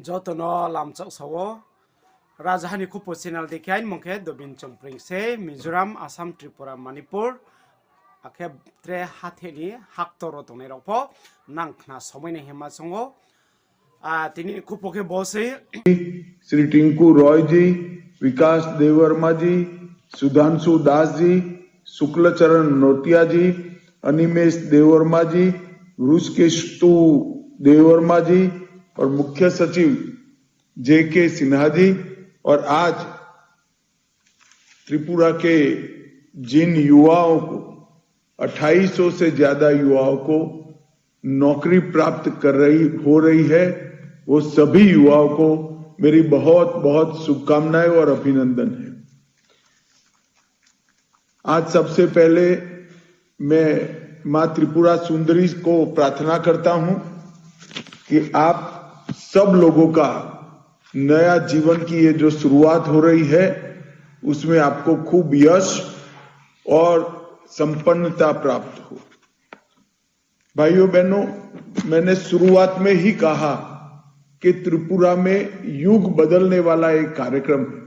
Jotono lamchok sawo Rajahani Kupo channel dekian mongke dobin chongpring se Mizoram Assam Tripura Manipur akhe tre hatheni haktoro tongne rokpo nangkhna somaine hema songo tini Kupo ke bose Shri Tinku Roy जी, विकास देवर्मा जी, सुधांशु दास जी, शुक्लचरण नोटिया जी, अनिमेश देवर्मा जी, रुषकेशु देवर्मा जी और मुख्य सचिव JK Sinha ji. और आज त्रिपुरा के जिन युवाओं को 2800 से ज्यादा युवाओं को नौकरी प्राप्त हो रही है, वो सभी युवाओं को मेरी बहुत बहुत शुभकामनाएं और अभिनंदन है। आज सबसे पहले मैं मां त्रिपुरा सुंदरी को प्रार्थना करता हूं कि आप सब लोगों का नया जीवन की ये जो शुरुआत हो रही है उसमें आपको खूब यश और संपन्नता प्राप्त हो। भाइयों बहनों, मैंने शुरुआत में ही कहा कि त्रिपुरा में युग बदलने वाला एक कार्यक्रम है।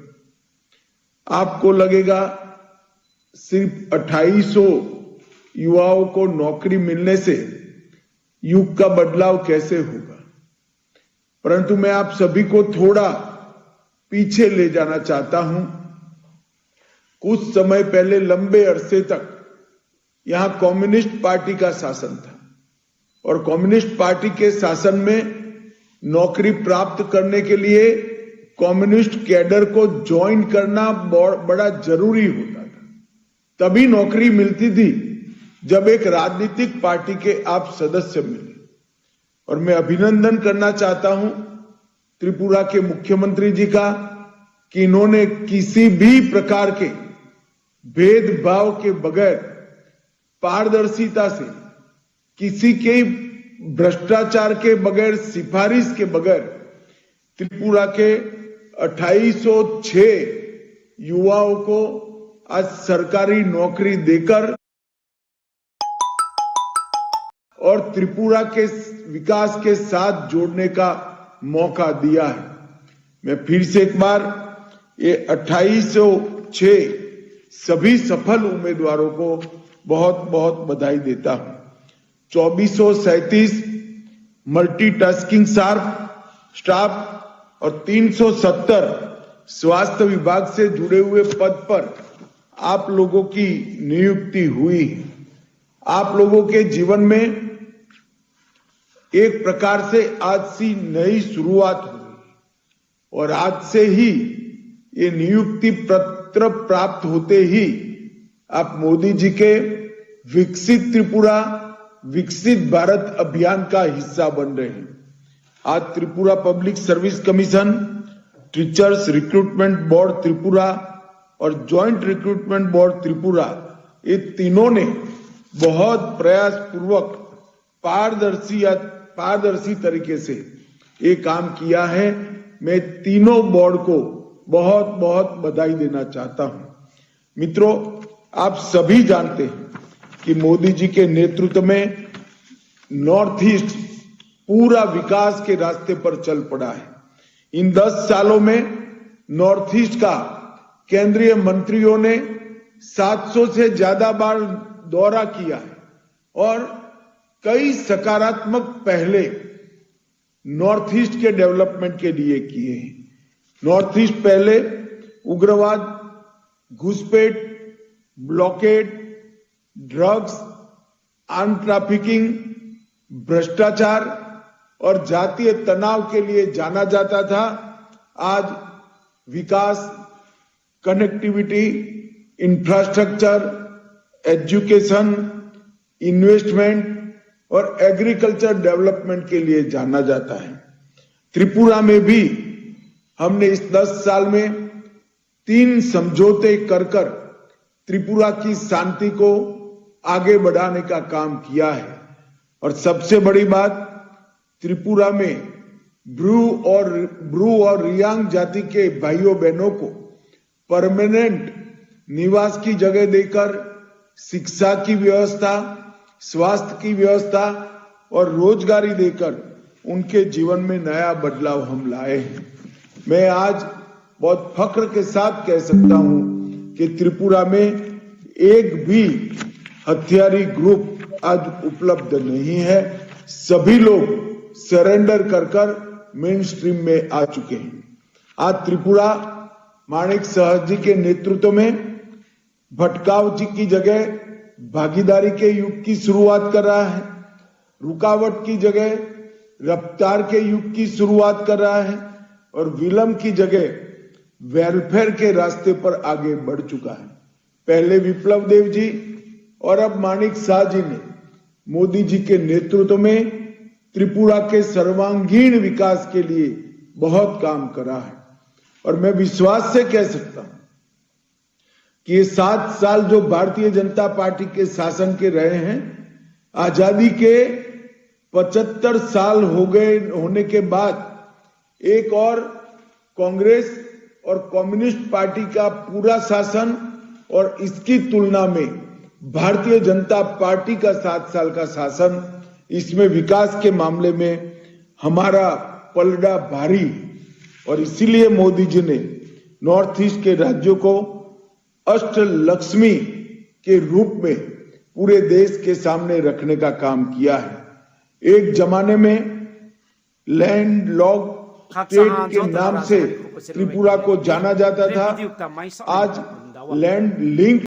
आपको लगेगा सिर्फ 2800 युवाओं को नौकरी मिलने से युग का बदलाव कैसे होगा, परंतु मैं आप सभी को थोड़ा पीछे ले जाना चाहता हूं। कुछ समय पहले लंबे अरसे तक यहां कम्युनिस्ट पार्टी का शासन था और कम्युनिस्ट पार्टी के शासन में नौकरी प्राप्त करने के लिए कम्युनिस्ट कैडर को ज्वाइन करना बड़ा जरूरी होता था। तभी नौकरी मिलती थी जब एक राजनीतिक पार्टी के आप सदस्य मिले। और मैं अभिनंदन करना चाहता हूं त्रिपुरा के मुख्यमंत्री जी का कि इन्होंने किसी भी प्रकार के भेदभाव के बगैर पारदर्शिता से, किसी के भ्रष्टाचार के बगैर, सिफारिश के बगैर त्रिपुरा के 2806 युवाओं को आज सरकारी नौकरी देकर और त्रिपुरा के विकास के साथ जोड़ने का मौका दिया है। मैं फिर से एक बार ये 2806 सभी सफल उम्मीदवारों को बहुत बहुत बधाई देता हूं। 2437 मल्टीटास्किंग स्टाफ और 370 स्वास्थ्य विभाग से जुड़े हुए पद पर आप लोगों की नियुक्ति हुई है। आप लोगों के जीवन में एक प्रकार से आज सी नई शुरुआत हुई और आज से ही ये नियुक्ति पत्र प्राप्त होते ही आप मोदी जी के विकसित त्रिपुरा विकसित भारत अभियान का हिस्सा बन रहे हैं। आज Tripura public service commission, teachers recruitment board Tripura और ज्वाइंट रिक्रूटमेंट बोर्ड त्रिपुरा, ये तीनों ने बहुत प्रयास पूर्वक पारदर्शी तरीके से ये काम किया है। मैं तीनों बोर्ड को बहुत बहुत बधाई देना चाहता हूं। मित्रों, आप सभी जानते हैं कि मोदी जी के नेतृत्व में नॉर्थ ईस्ट पूरा विकास के रास्ते पर चल पड़ा है। इन 10 सालों में नॉर्थ ईस्ट का केंद्रीय मंत्रियों ने 700 से ज्यादा बार दौरा किया है और कई सकारात्मक पहले नॉर्थ ईस्ट के डेवलपमेंट के लिए किए हैं। नॉर्थ ईस्ट पहले उग्रवाद, घुसपैठ, ब्लॉकेड, ड्रग्स, आर्म ट्रैफिकिंग, भ्रष्टाचार और जातीय तनाव के लिए जाना जाता था। आज विकास, कनेक्टिविटी, इंफ्रास्ट्रक्चर, एजुकेशन, इन्वेस्टमेंट और एग्रीकल्चर डेवलपमेंट के लिए जाना जाता है। त्रिपुरा में भी हमने इस 10 साल में 3 समझौते कर त्रिपुरा की शांति को आगे बढ़ाने का काम किया है। और सबसे बड़ी बात, त्रिपुरा में ब्रू और रियांग जाति के भाइयों बहनों को परमानेंट निवास की जगह देकर शिक्षा की व्यवस्था, स्वास्थ्य की व्यवस्था और रोजगारी देकर उनके जीवन में नया बदलाव हम लाए हैं। मैं आज बहुत फख्र के साथ कह सकता हूं कि त्रिपुरा में एक भी हथियारी ग्रुप आज उपलब्ध नहीं है। सभी लोग सरेंडर कर मेन स्ट्रीम में आ चुके हैं। आज त्रिपुरा माणिक साह जी के नेतृत्व में भटकाव जी की जगह भागीदारी के युग की शुरुआत कर रहा है, रुकावट की जगह रफ्तार के युग की शुरुआत कर रहा है और विलंब की जगह वेलफेयर के रास्ते पर आगे बढ़ चुका है। पहले विप्लव देव जी और अब माणिक साह जी ने मोदी जी के नेतृत्व में त्रिपुरा के सर्वांगीण विकास के लिए बहुत काम करा है और मैं विश्वास से कह सकता हूं कि ये 7 साल जो भारतीय जनता पार्टी के शासन के रहे हैं, आजादी के 75 साल हो गए होने के बाद एक और कांग्रेस और कम्युनिस्ट पार्टी का पूरा शासन और इसकी तुलना में भारतीय जनता पार्टी का 7 साल का शासन, इसमें विकास के मामले में हमारा पलड़ा भारी और इसीलिए मोदी जी ने नॉर्थ ईस्ट के राज्यों को अष्ट लक्ष्मी के रूप में पूरे देश के सामने रखने का काम किया है। एक जमाने में लैंड लॉक स्टेट के नाम से त्रिपुरा को जाना जाता था, आज लैंड लिंक